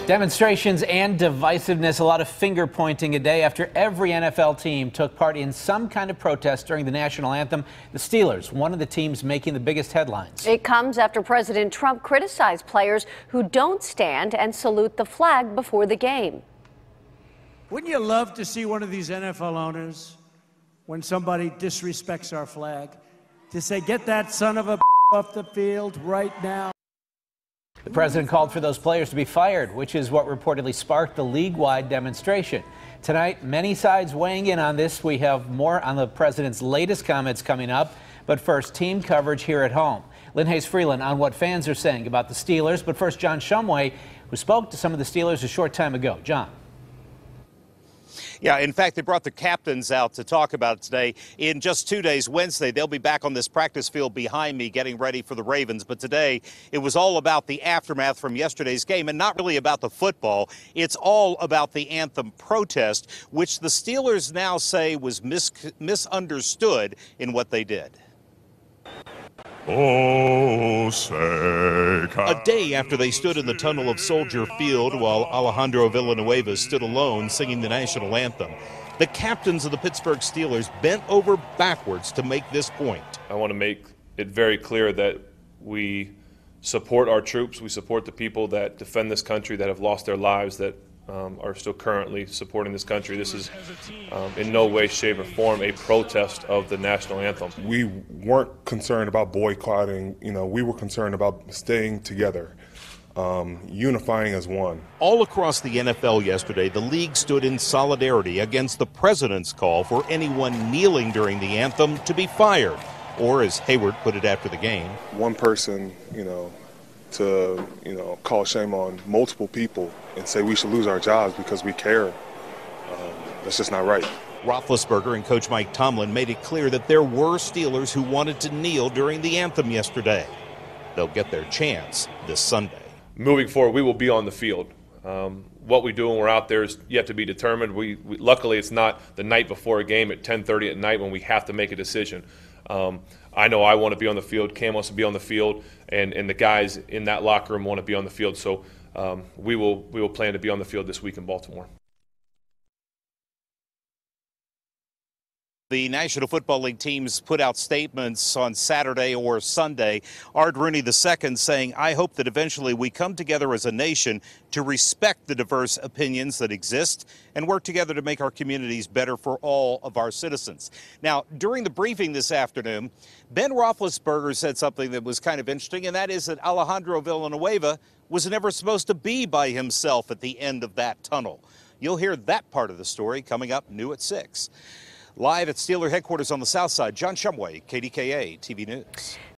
Demonstrations and divisiveness, a lot of finger pointing a day after every NFL team took part in some kind of protest during the national anthem. The Steelers, one of the teams making the biggest headlines. It comes after President Trump criticized players who don't stand and salute the flag before the game. Wouldn't you love to see one of these NFL owners, when somebody disrespects our flag, to say, get that son of a off the field right now? The president called for those players to be fired, which is what reportedly sparked the league-wide demonstration. Tonight, many sides weighing in on this. We have more on the president's latest comments coming up. But first, team coverage here at home. Lynn Hayes-Freeland on what fans are saying about the Steelers. But first, John Shumway, who spoke to some of the Steelers a short time ago. John. Yeah, in fact, they brought the captains out to talk about it today. In just 2 days, Wednesday, they'll be back on this practice field behind me getting ready for the Ravens. But today, it was all about the aftermath from yesterday's game and not really about the football. It's all about the anthem protest, which the Steelers now say was misunderstood in what they did. Oh, say, a day after they stood in the tunnel of Soldier Field while Alejandro Villanueva stood alone singing the national anthem, the captains of the Pittsburgh Steelers bent over backwards to make this point. I want to make it very clear that we support our troops, we support the people that defend this country, that have lost their lives, that are still currently supporting this country. This is in no way, shape, or form a protest of the national anthem. we weren't concerned about boycotting. We were concerned about staying together, unifying as one. All across the NFL yesterday, the league stood in solidarity against the president's call for anyone kneeling during the anthem to be fired, or as Hayward put it after the game, One person, to call shame on multiple people and say we should lose our jobs because we care. That's just not right. Roethlisberger and Coach Mike Tomlin made it clear that there were Steelers who wanted to kneel during the anthem yesterday. They'll get their chance this Sunday. Moving forward, we will be on the field. What we do when we're out there is yet to be determined. Luckily, it's not the night before a game at 10:30 at night when we have to make a decision. I know I want to be on the field, Cam wants to be on the field, and the guys in that locker room want to be on the field. So we will plan to be on the field this week in Baltimore. The National Football League teams put out statements on Saturday or Sunday. Art Rooney II saying, I hope that eventually we come together as a nation to respect the diverse opinions that exist and work together to make our communities better for all of our citizens. Now, during the briefing this afternoon, Ben Roethlisberger said something that was kind of interesting, and that is that Alejandro Villanueva was never supposed to be by himself at the end of that tunnel. You'll hear that part of the story coming up new at 6. Live at Steeler headquarters on the South Side, John Shumway, KDKA-TV News.